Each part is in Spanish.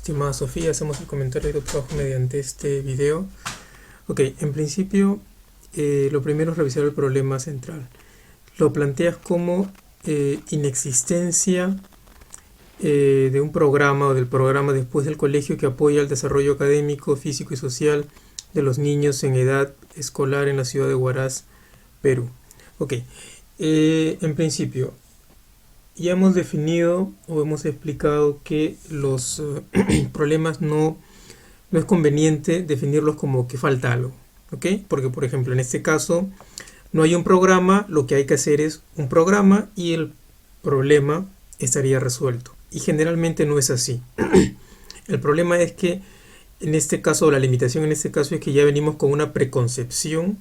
Estimada Sofía, hacemos el comentario de tu trabajo mediante este video. Ok, en principio, lo primero es revisar el problema central. Lo planteas como inexistencia de un programa o del programa después del colegio que apoya el desarrollo académico, físico y social de los niños en edad escolar en la ciudad de Huaraz, Perú. Ok, en principio, ya hemos definido o hemos explicado que los problemas no es conveniente definirlos como que falta algo, ¿ok? Porque, por ejemplo, en este caso no hay un programa, lo que hay que hacer es un programa y el problema estaría resuelto. Y generalmente no es así. El problema es que en este caso, la limitación en este caso es que ya venimos con una preconcepción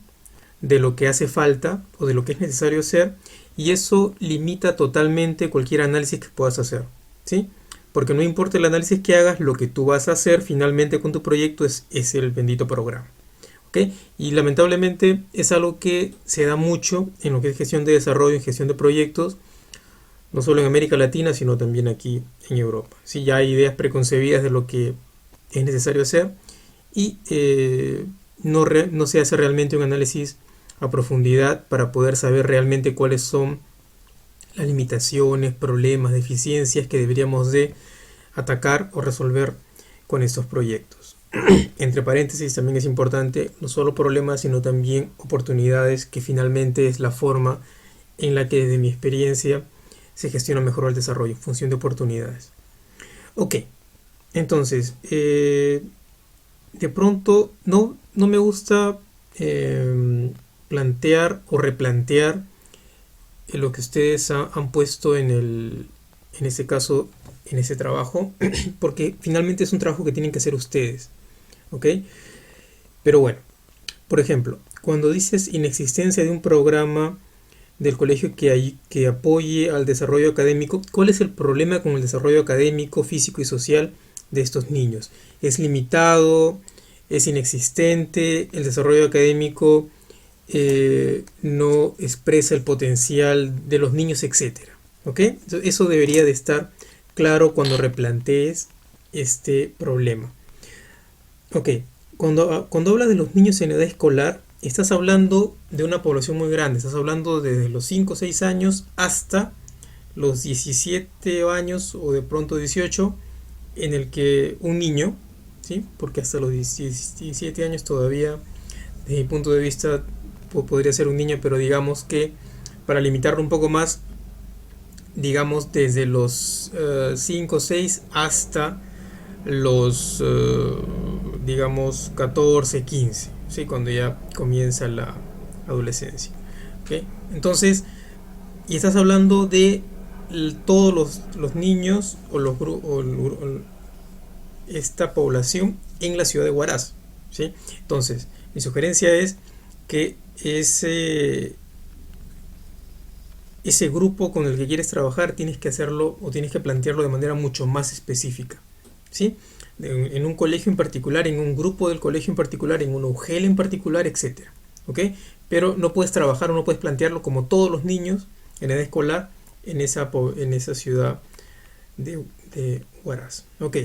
de lo que hace falta o de lo que es necesario hacer, y eso limita totalmente cualquier análisis que puedas hacer, ¿sí? Porque no importa el análisis que hagas, lo que tú vas a hacer finalmente con tu proyecto es el bendito programa, ¿ok? Y lamentablemente es algo que se da mucho en lo que es gestión de desarrollo, en gestión de proyectos, no solo en América Latina, sino también aquí en Europa. Sí, ya hay ideas preconcebidas de lo que es necesario hacer y no se hace realmente un análisis a profundidad para poder saber realmente cuáles son las limitaciones, problemas, deficiencias que deberíamos de atacar o resolver con estos proyectos. Entre paréntesis, también es importante no solo problemas, sino también oportunidades, que finalmente es la forma en la que desde mi experiencia se gestiona mejor el desarrollo, en función de oportunidades. Ok, entonces, de pronto no me gusta plantear o replantear lo que ustedes han puesto en ese caso, en ese trabajo, porque finalmente es un trabajo que tienen que hacer ustedes, ¿ok? Pero bueno, por ejemplo, cuando dices inexistencia de un programa del colegio que apoye al desarrollo académico, ¿cuál es el problema con el desarrollo académico, físico y social de estos niños? ¿Es limitado? ¿Es inexistente? ¿El desarrollo académico no expresa el potencial de los niños, etcétera? ¿Ok? Eso debería de estar claro cuando replantees este problema. Ok, cuando hablas de los niños en edad escolar, estás hablando de una población muy grande. Estás hablando desde los 5 o 6 años hasta los 17 años o de pronto 18, en el que un niño, ¿sí? Porque hasta los 17 años todavía, desde mi punto de vista, podría ser un niño, pero digamos que para limitarlo un poco más, digamos desde los 5 o 6 hasta los digamos 14, 15, ¿sí? Cuando ya comienza la adolescencia, ¿okay? Entonces, y estás hablando de todos los niños o esta población en la ciudad de Huaraz, ¿sí? Entonces, mi sugerencia es que ese grupo con el que quieres trabajar tienes que hacerlo o tienes que plantearlo de manera mucho más específica, ¿sí? En un colegio en particular, en un grupo del colegio en particular, en un UGEL en particular, etcétera, ¿ok? Pero no puedes trabajar o no puedes plantearlo como todos los niños en edad escolar en esa ciudad de Huaraz, ¿ok?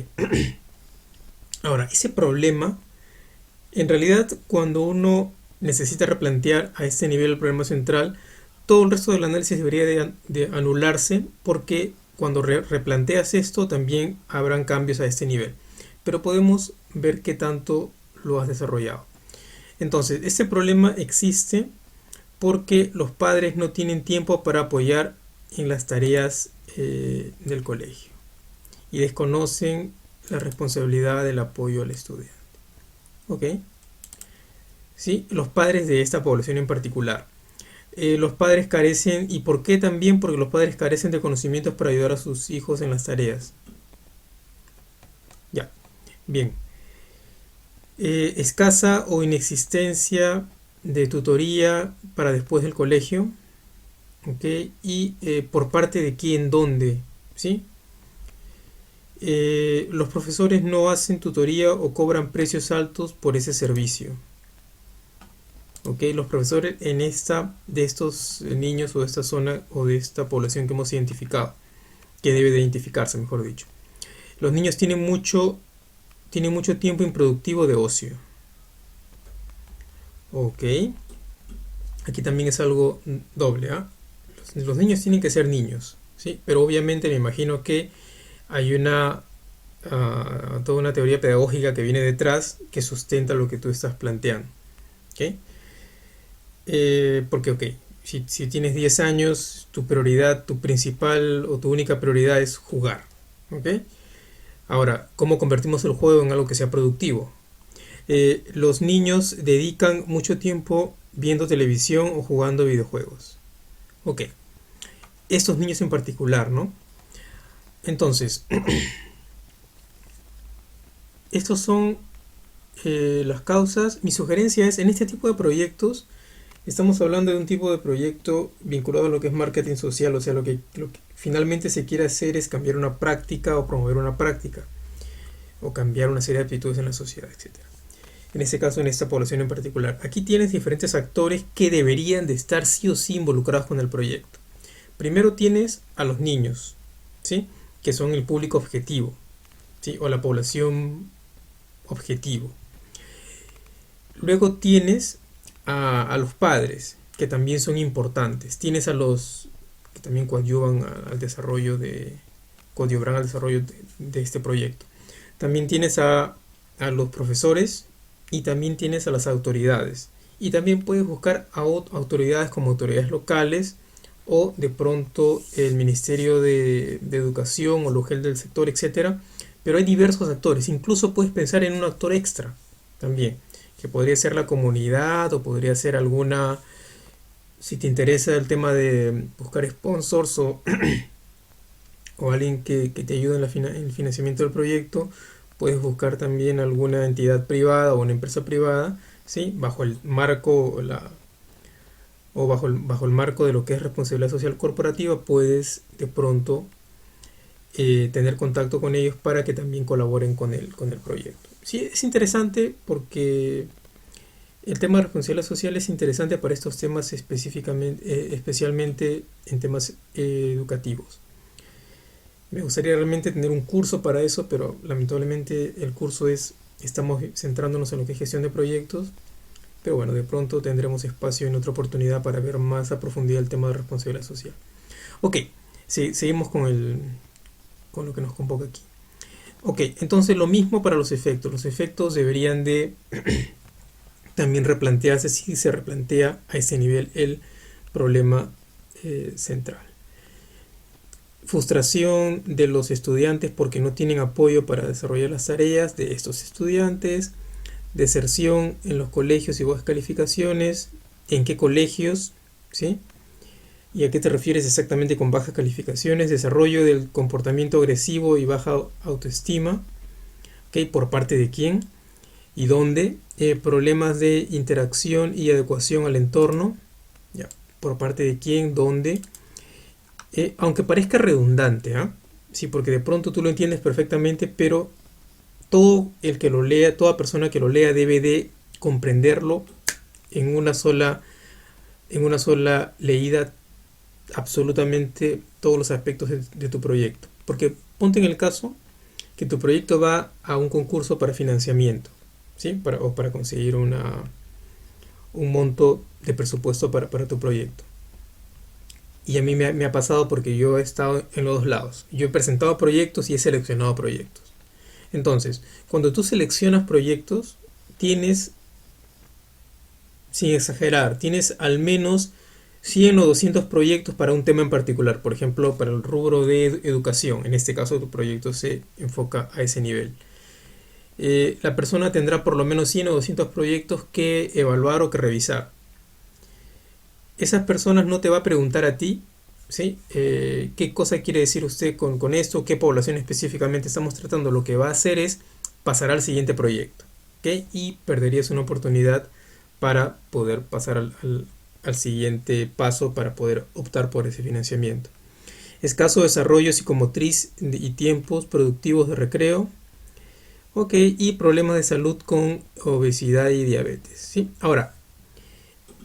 Ahora, ese problema, en realidad, cuando uno necesita replantear a este nivel el problema central, todo el resto del análisis debería de anularse, porque cuando replanteas esto también habrán cambios a este nivel. Pero podemos ver qué tanto lo has desarrollado. Entonces, este problema existe porque los padres no tienen tiempo para apoyar en las tareas del colegio y desconocen la responsabilidad del apoyo al estudiante. ¿Ok? ¿Sí? Los padres de esta población en particular. Los padres carecen, ¿y por qué también? Porque los padres carecen de conocimientos para ayudar a sus hijos en las tareas. Ya, bien. Escasa o inexistencia de tutoría para después del colegio, ¿ok? Y por parte de quién, dónde, ¿sí? Los profesores no hacen tutoría o cobran precios altos por ese servicio. Okay, los profesores de estos niños o de esta zona o de esta población que hemos identificado, que debe de identificarse, mejor dicho. Los niños tienen mucho tienen mucho tiempo improductivo de ocio. Ok. Aquí también es algo doble, ¿ah? Los niños tienen que ser niños, ¿sí? Pero obviamente me imagino que hay toda una teoría pedagógica que viene detrás que sustenta lo que tú estás planteando. ¿Ok? Porque, ok, si tienes 10 años, tu prioridad, tu principal o tu única prioridad es jugar. ¿Ok? Ahora, ¿cómo convertimos el juego en algo que sea productivo? Los niños dedican mucho tiempo viendo televisión o jugando videojuegos. Ok, estos niños en particular, ¿no? Entonces, estos son las causas. Mi sugerencia es, en este tipo de proyectos, estamos hablando de un tipo de proyecto vinculado a lo que es marketing social, o sea, lo que finalmente se quiere hacer es cambiar una práctica o promover una práctica, o cambiar una serie de actitudes en la sociedad, etcétera. En este caso, en esta población en particular. Aquí tienes diferentes actores que deberían de estar sí o sí involucrados con el proyecto. Primero tienes a los niños, ¿sí? Que son el público objetivo, ¿sí? O la población objetivo. Luego tienes a los padres, que también son importantes. Tienes a los que también coadyuvarán al desarrollo de este proyecto. También tienes a los profesores y también tienes a las autoridades. Y también puedes buscar a autoridades como autoridades locales o de pronto el Ministerio de Educación o los GEL del sector, etcétera. Pero hay diversos actores. Incluso puedes pensar en un actor extra también, que podría ser la comunidad o podría ser alguna, si te interesa el tema de buscar sponsors o alguien que te ayude en el financiamiento del proyecto, puedes buscar también alguna entidad privada o una empresa privada, ¿sí? Bajo el marco bajo el marco de lo que es responsabilidad social corporativa, puedes de pronto tener contacto con ellos para que también colaboren con el proyecto. Sí, es interesante porque el tema de responsabilidad social es interesante para estos temas específicamente, especialmente en temas educativos. Me gustaría realmente tener un curso para eso, pero lamentablemente estamos centrándonos en lo que es gestión de proyectos, pero bueno, de pronto tendremos espacio en otra oportunidad para ver más a profundidad el tema de responsabilidad social. Ok, sí, seguimos con lo que nos convoca aquí. Ok, entonces lo mismo para los efectos. Los efectos deberían de también replantearse si se replantea a ese nivel el problema central. Frustración de los estudiantes porque no tienen apoyo para desarrollar las tareas de estos estudiantes. Deserción en los colegios y bajas calificaciones. ¿En qué colegios? ¿Sí? ¿Y a qué te refieres exactamente con bajas calificaciones? Desarrollo del comportamiento agresivo y baja autoestima. ¿Okay? ¿Por parte de quién? ¿Y dónde? Problemas de interacción y adecuación al entorno. ¿Ya? ¿Por parte de quién? ¿Dónde? Aunque parezca redundante, ¿eh? Sí, porque de pronto tú lo entiendes perfectamente, pero todo el que lo lea, toda persona que lo lea debe de comprenderlo en una sola leída, absolutamente todos los aspectos de tu proyecto. Porque ponte en el caso que tu proyecto va a un concurso para financiamiento, ¿sí? O para conseguir un monto de presupuesto para tu proyecto. Y a mí me ha pasado porque yo he estado en los dos lados. Yo he presentado proyectos y he seleccionado proyectos. Entonces, cuando tú seleccionas proyectos, tienes, sin exagerar, tienes al menos 100 o 200 proyectos para un tema en particular. Por ejemplo, para el rubro de educación. En este caso, tu proyecto se enfoca a ese nivel. La persona tendrá por lo menos 100 o 200 proyectos que evaluar o que revisar. Esas personas no te va a preguntar a ti, ¿sí? ¿Qué cosa quiere decir usted con esto? ¿Qué población específicamente estamos tratando? Lo que va a hacer es pasar al siguiente proyecto, ¿okay? Y perderías una oportunidad para poder pasar al siguiente paso para poder optar por ese financiamiento. Escaso desarrollo psicomotriz y tiempos productivos de recreo. Ok, y problemas de salud con obesidad y diabetes, ¿sí? Ahora,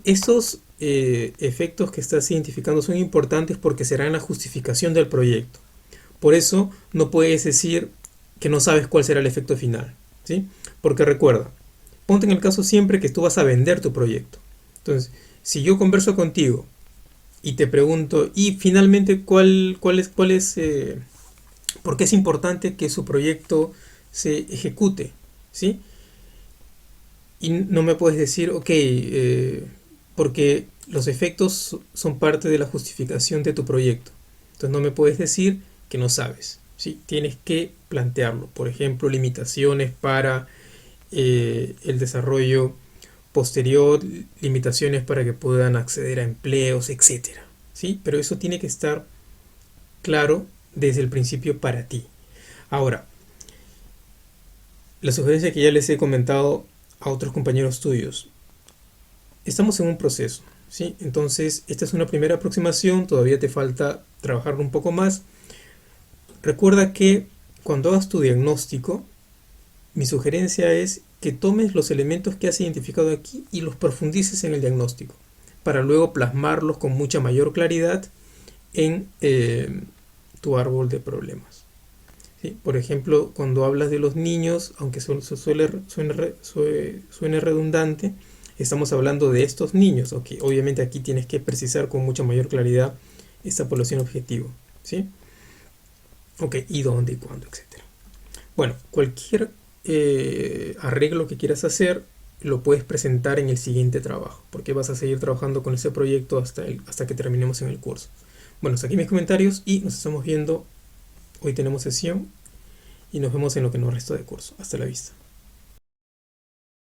estos efectos que estás identificando son importantes porque serán la justificación del proyecto. Por eso no puedes decir que no sabes cuál será el efecto final. ¿sí? Porque recuerda, ponte en el caso siempre que tú vas a vender tu proyecto. Entonces, si yo converso contigo y te pregunto, y finalmente, por qué es importante que su proyecto se ejecute, ¿sí? Y no me puedes decir, ok, porque los efectos son parte de la justificación de tu proyecto. Entonces no me puedes decir que no sabes, ¿sí? Tienes que plantearlo. Por ejemplo, limitaciones para el desarrollo posterior, limitaciones para que puedan acceder a empleos, etcétera, ¿sí? Pero eso tiene que estar claro desde el principio para ti. Ahora, la sugerencia que ya les he comentado a otros compañeros tuyos, estamos en un proceso, ¿sí? Entonces, esta es una primera aproximación, todavía te falta trabajarlo un poco más. Recuerda que cuando hagas tu diagnóstico, mi sugerencia es que tomes los elementos que has identificado aquí y los profundices en el diagnóstico, para luego plasmarlos con mucha mayor claridad en tu árbol de problemas. ¿Sí? Por ejemplo, cuando hablas de los niños, aunque suene redundante, estamos hablando de estos niños. Okay, obviamente aquí tienes que precisar con mucha mayor claridad esta población objetivo. ¿Sí? Ok, y dónde, y cuándo, etcétera. Bueno, cualquier arreglo que quieras hacer lo puedes presentar en el siguiente trabajo, porque vas a seguir trabajando con ese proyecto hasta que terminemos en el curso. Bueno, hasta aquí mis comentarios y nos estamos viendo. Hoy tenemos sesión y nos vemos en lo que nos resta de curso. Hasta la vista.